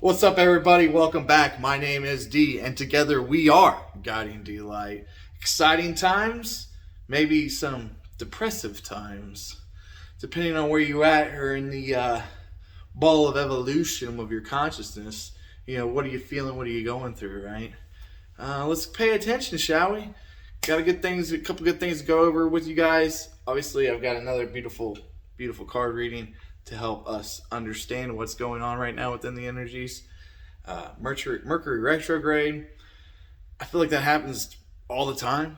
What's up, everybody? Welcome back. My name is D, and together we are Guiding Delight. Exciting times, maybe some depressive times, depending on where you're at or in the ball of evolution of your consciousness. What are you feeling? What are you going through, right? Let's pay attention, shall we? Got a couple good things to go over with you guys. Obviously, I've got another beautiful, beautiful card reading to help us understand what's going on right now within the energies. Mercury retrograde. I feel like that happens all the time.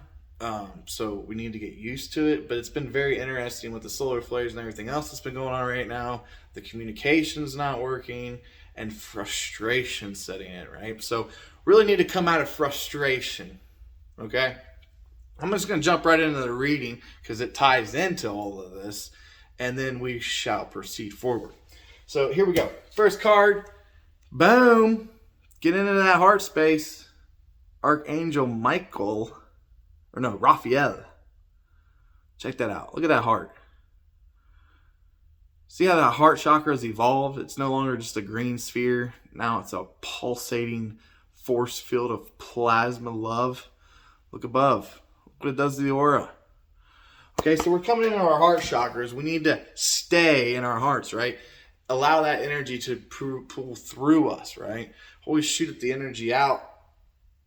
So we need to get used to it. But it's been very interesting with the solar flares and everything else that's been going on right now. The communication's not working and frustration setting in, right? So really need to come out of frustration. Okay? I'm just going to jump right into the reading because it ties into all of this, and then we shall proceed forward. So here we go. First card, boom. Get into that heart space. Archangel Raphael. Check that out. Look at that heart. See how that heart chakra has evolved? It's no longer just a green sphere. Now it's a pulsating force field of plasma love. Look above. What it does to the aura. Okay, so we're coming into our heart chakras. We need to stay in our hearts, right? Allow that energy to pull through us, right? Always shoot the energy out.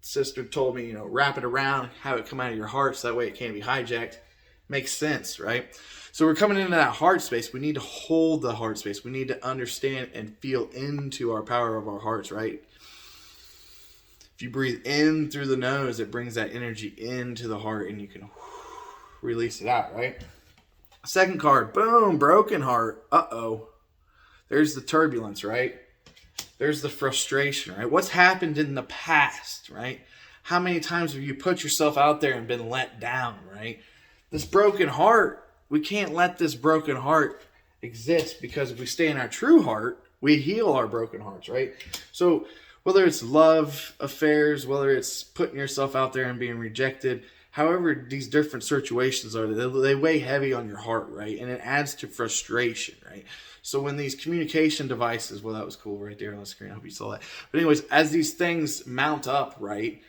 Sister told me, wrap it around, have it come out of your heart so that way it can't be hijacked. Makes sense, right? So we're coming into that heart space. We need to hold the heart space. We need to understand and feel into our power of our hearts, right? If you breathe in through the nose, it brings that energy into the heart and you can release it out, right? Second card, boom, broken heart. Uh-oh. There's the turbulence, right? There's the frustration, right? What's happened in the past, right? How many times have you put yourself out there and been let down, right? This broken heart, we can't let this broken heart exist, because if we stay in our true heart, we heal our broken hearts, right? So whether it's love affairs, whether it's putting yourself out there and being rejected, however these different situations are, they weigh heavy on your heart, right? And it adds to frustration, right? So when these communication devices, well, that was cool right there on the screen. I hope you saw that. But anyways, as these things mount up, right,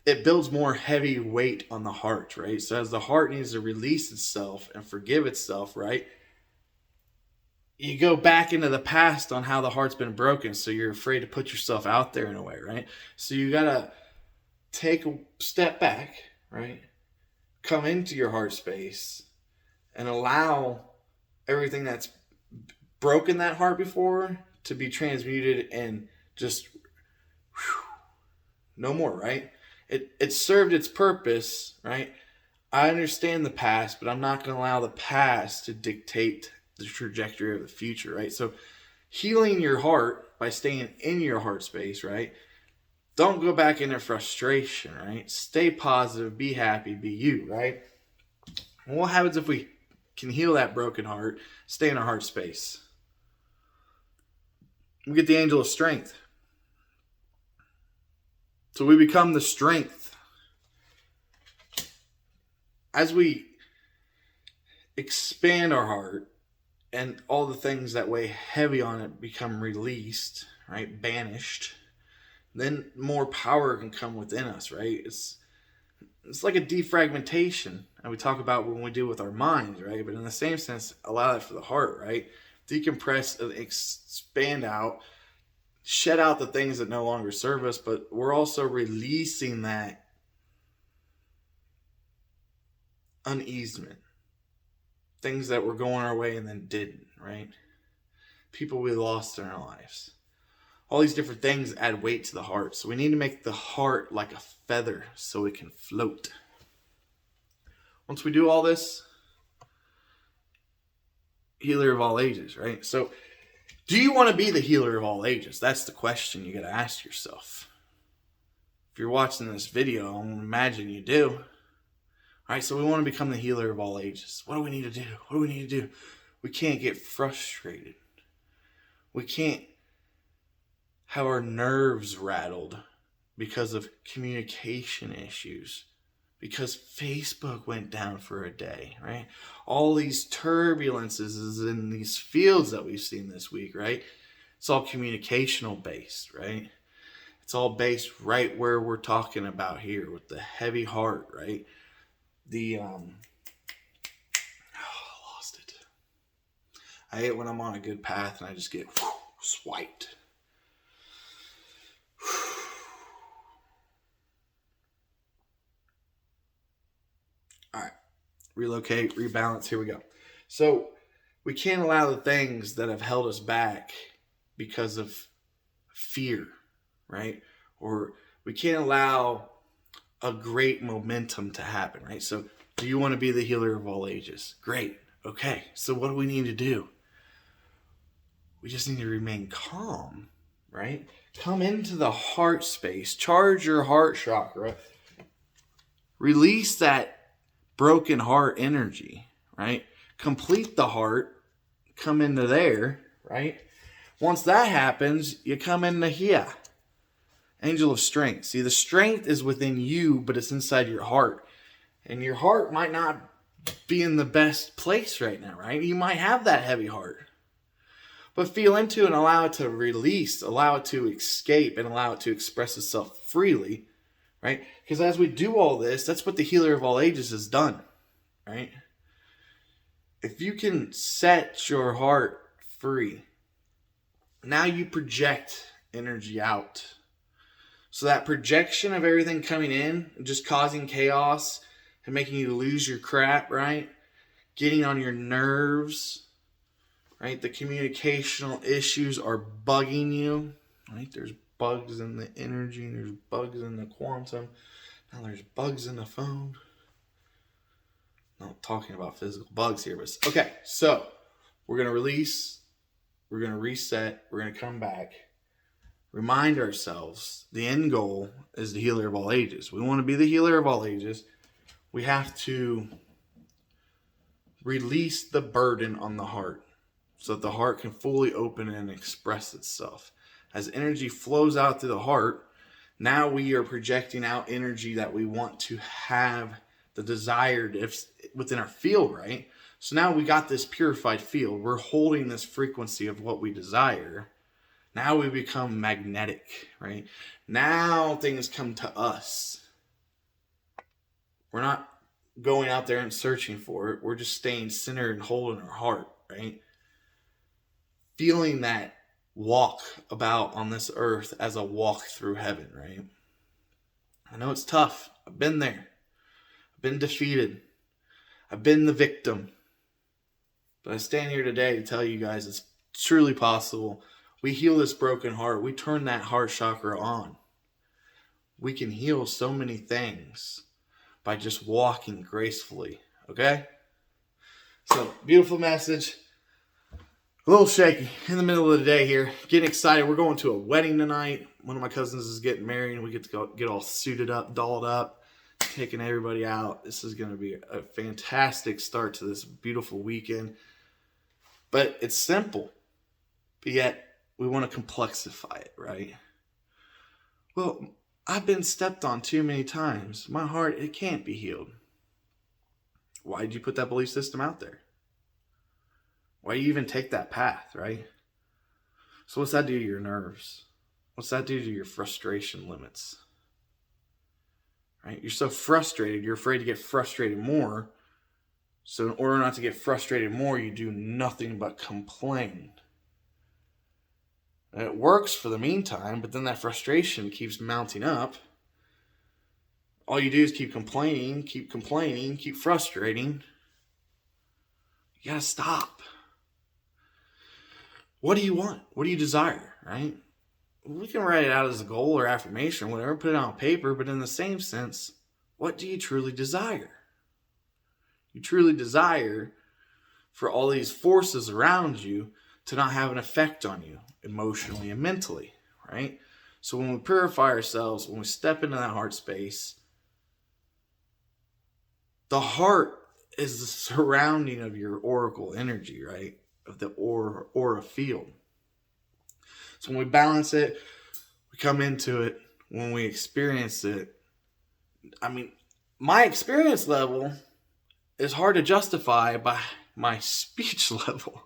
it builds more heavy weight on the heart, right? So as the heart needs to release itself and forgive itself, right, you go back into the past on how the heart's been broken. So you're afraid to put yourself out there in a way, right? So you got to take a step back, right? Come into your heart space and allow everything that's broken that heart before to be transmuted and just no more, right? It served its purpose, right? I understand the past, but I'm not going to allow the past to dictate the trajectory of the future, right? So healing your heart by staying in your heart space, right? Don't go back into frustration, right? Stay positive, be happy, be you, right? And what happens if we can heal that broken heart, stay in our heart space? We get the angel of strength. So we become the strength. As we expand our heart and all the things that weigh heavy on it become released, right? Banished. Then more power can come within us, right? It's like a defragmentation, and we talk about when we do with our minds, right? But in the same sense, allow that for the heart, right? Decompress and expand out, shed out the things that no longer serve us, but we're also releasing that uneasement, things that were going our way and then didn't, right? People we lost in our lives. All these different things add weight to the heart. So we need to make the heart like a feather so it can float. Once we do all this, healer of all ages, right? So do you want to be the healer of all ages? That's the question you got to ask yourself. If you're watching this video, I imagine you do. All right, so we want to become the healer of all ages. What do we need to do? What do we need to do? We can't get frustrated. We can't have our nerves rattled because of communication issues, because Facebook went down for a day, right? All these turbulences in these fields that we've seen this week, right? It's all communicational based, right? It's all based right where we're talking about here with the heavy heart, right? I lost it. I hate when I'm on a good path and I just get swiped. All right. Relocate, rebalance. Here we go. So we can't allow the things that have held us back because of fear, right? Or we can't allow a great momentum to happen, right? So do you want to be the healer of all ages? Great. Okay. So what do we need to do? We just need to remain calm, right? Come into the heart space, charge your heart chakra, release that broken heart energy, right? Complete the heart, come into there, right? Once that happens, you come into here. Angel of strength. See, the strength is within you, but it's inside your heart. And your heart might not be in the best place right now, right? You might have that heavy heart. But feel into it and allow it to release, allow it to escape, and allow it to express itself freely, right? Because as we do all this, that's what the healer of all ages has done, right? If you can set your heart free, now you project energy out. So that projection of everything coming in, just causing chaos and making you lose your crap, right? Getting on your nerves, right? The communicational issues are bugging you, right? There's bugs in the energy, there's bugs in the quantum, now there's bugs in the phone. Not talking about physical bugs here, but okay, so we're going to release, we're going to reset, we're going to come back. Remind ourselves the end goal is the healer of all ages. We want to be the healer of all ages. We have to release the burden on the heart so that the heart can fully open and express itself. As energy flows out through the heart, now we are projecting out energy that we want to have the desired within our field, right? So now we got this purified field. We're holding this frequency of what we desire. Now we become magnetic, right? Now things come to us. We're not going out there and searching for it. We're just staying centered and holding our heart, right? Feeling that walk about on this earth as a walk through heaven, right? I know it's tough. I've been there. I've been defeated. I've been the victim. But I stand here today to tell you guys it's truly possible. We heal this broken heart. We turn that heart chakra on. We can heal so many things by just walking gracefully. Okay? So, beautiful message. A little shaky in the middle of the day here. Getting excited. We're going to a wedding tonight. One of my cousins is getting married and we get to go get all suited up, dolled up, taking everybody out. This is going to be a fantastic start to this beautiful weekend. But it's simple. But yet, we want to complexify it, right? Well, I've been stepped on too many times. My heart, it can't be healed. Why did you put that belief system out there? Why do you even take that path, right? So what's that do to your nerves? What's that do to your frustration limits? Right? You're so frustrated, you're afraid to get frustrated more. So in order not to get frustrated more, you do nothing but complain. And it works for the meantime, but then that frustration keeps mounting up. All you do is keep complaining, keep frustrating. You gotta stop. What do you want? What do you desire, right? We can write it out as a goal or affirmation or whatever, put it on paper, but in the same sense, what do you truly desire? You truly desire for all these forces around you to not have an effect on you emotionally and mentally, right? So when we purify ourselves, when we step into that heart space, the heart is the surrounding of your oracle energy, right? Of the aura field. So when we balance it, we come into it, when we experience it, I mean, my experience level is hard to justify by my speech level.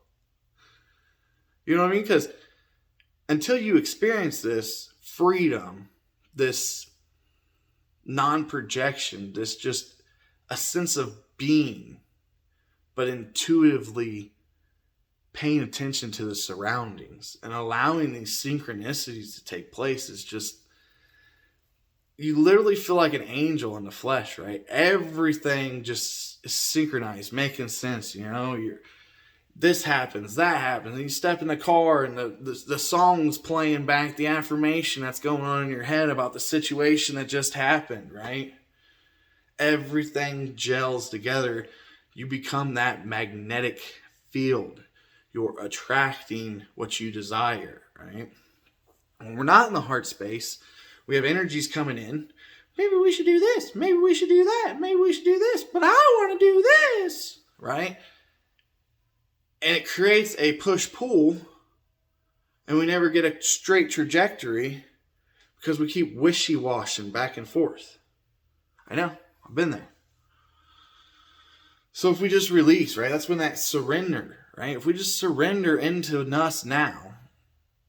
You know what I mean? Because until you experience this freedom, this non-projection, this just a sense of being, but intuitively paying attention to the surroundings and allowing these synchronicities to take place, is just, you literally feel like an angel in the flesh, right? Everything just is synchronized, making sense. This happens, that happens, and you step in the car and the song's playing back the affirmation that's going on in your head about the situation that just happened, right? Everything gels together. You become that magnetic field. You're attracting what you desire, right? When we're not in the heart space, we have energies coming in. Maybe we should do this. Maybe we should do that. Maybe we should do this. But I want to do this, right? And it creates a push-pull, and we never get a straight trajectory because we keep wishy-washing back and forth. I know. I've been there. So if we just release, right? That's when that surrender, right? If we just surrender into us now,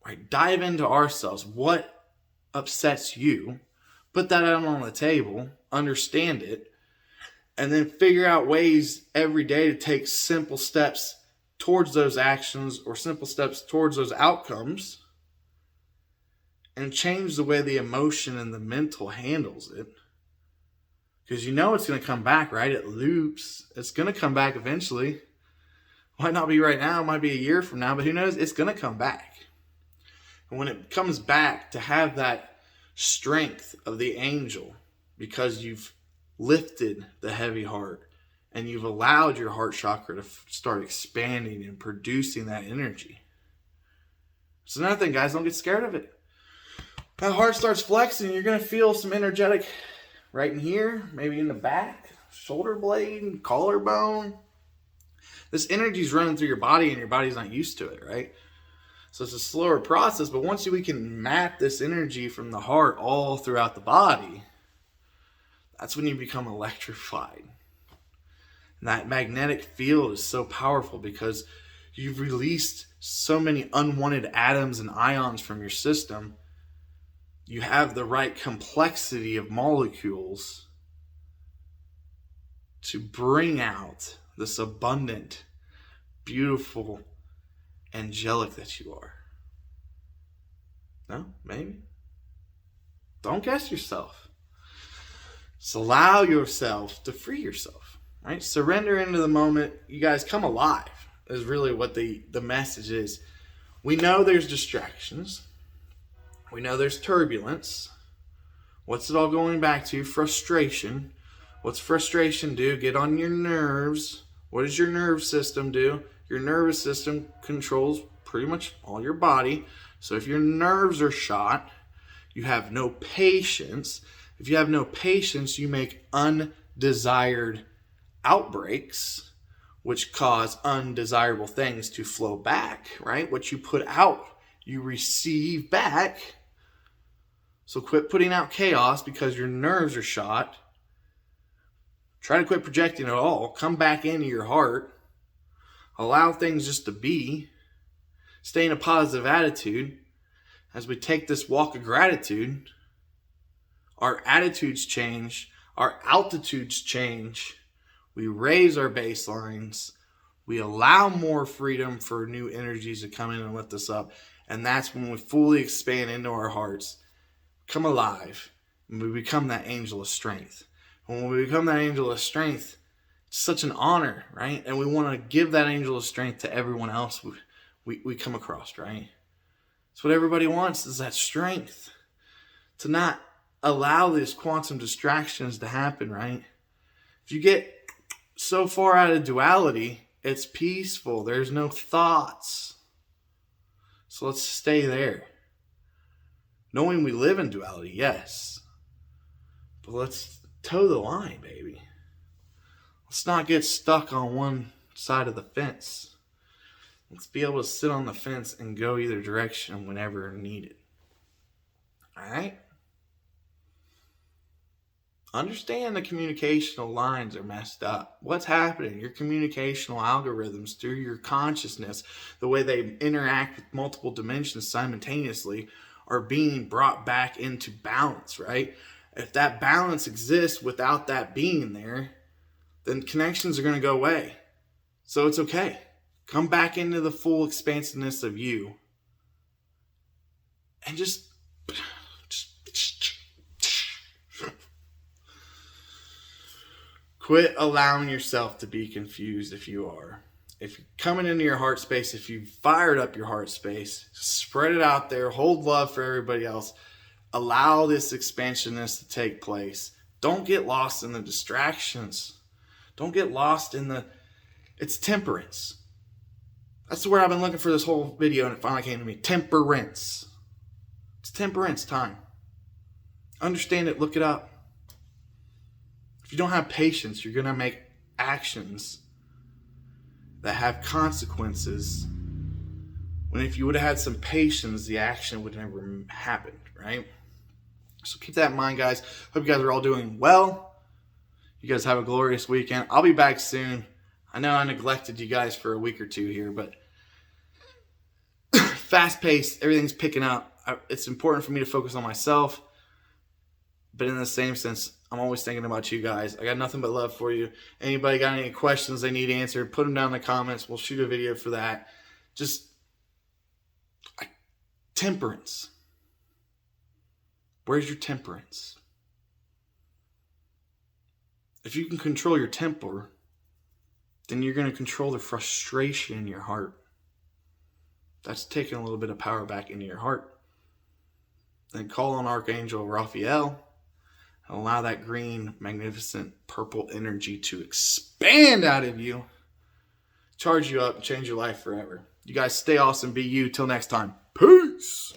right? Dive into ourselves. What upsets you? Put that out on the table. Understand it. And then figure out ways every day to take simple steps towards those actions or simple steps towards those outcomes, and change the way the emotion and the mental handles it. Because it's going to come back, right? It loops. It's going to come back eventually. Might not be right now. It might be a year from now, but who knows? It's going to come back. And when it comes back, to have that strength of the angel, because you've lifted the heavy heart and you've allowed your heart chakra to start expanding and producing that energy. So another thing, guys, don't get scared of it. That heart starts flexing, you're going to feel some energetic right in here, maybe in the back, shoulder blade, collarbone. This energy is running through your body and your body's not used to it, right? So it's a slower process, but once we can map this energy from the heart all throughout the body, that's when you become electrified. And that magnetic field is so powerful because you've released so many unwanted atoms and ions from your system. You have the right complexity of molecules to bring out this abundant, beautiful, angelic that you are. No? Maybe? Don't guess yourself. Just allow yourself to free yourself. Right? Surrender into the moment. You guys, come alive is really what the message is. We know there's distractions. We know there's turbulence. What's it all going back to? Frustration. What's frustration do? Get on your nerves. What does your nerve system do? Your nervous system controls pretty much all your body. So if your nerves are shot, you have no patience. If you have no patience, you make undesired outbreaks, which cause undesirable things to flow back, right? What you put out, you receive back. So quit putting out chaos because your nerves are shot. Try to quit projecting it all. Come back into your heart. Allow things just to be. Stay in a positive attitude. As we take this walk of gratitude, our attitudes change. Our altitudes change. We raise our baselines. We allow more freedom for new energies to come in and lift us up. And that's when we fully expand into our hearts, come alive, and we become that angel of strength. When we become that angel of strength, it's such an honor, right? And we want to give that angel of strength to everyone else we come across, right? That's what everybody wants, is that strength. To not allow these quantum distractions to happen, right? If you get so far out of duality, it's peaceful. There's no thoughts. So let's stay there. Knowing we live in duality, yes. But let's toe the line, baby. Let's not get stuck on one side of the fence. Let's be able to sit on the fence and go either direction whenever needed. All right? Understand the communicational lines are messed up. What's happening? Your communicational algorithms through your consciousness, the way they interact with multiple dimensions simultaneously, are being brought back into balance, right? If that balance exists without that being there, then connections are going to go away. So it's okay. Come back into the full expansiveness of you. And just quit allowing yourself to be confused if you are. If you're coming into your heart space, if you've fired up your heart space, spread it out there, hold love for everybody else. Allow this expansionness to take place. Don't get lost in the distractions. Don't get lost in it's temperance. That's the word I've been looking for this whole video, and it finally came to me. Temperance. It's temperance time. Understand it, look it up. If you don't have patience, you're going to make actions that have consequences. When if you would have had some patience, the action would never happen, right? So keep that in mind, guys. Hope you guys are all doing well. You guys have a glorious weekend. I'll be back soon. I know I neglected you guys for a week or two here, but fast paced, everything's picking up. It's important for me to focus on myself, but in the same sense, I'm always thinking about you guys. I got nothing but love for you. Anybody got any questions they need answered, put them down in the comments. We'll shoot a video for that. Just temperance. Where's your temperance? If you can control your temper, then you're going to control the frustration in your heart. That's taking a little bit of power back into your heart. Then call on Archangel Raphael and allow that green, magnificent, purple energy to expand out of you, charge you up, and change your life forever. You guys stay awesome. Be you. Till next time. Peace.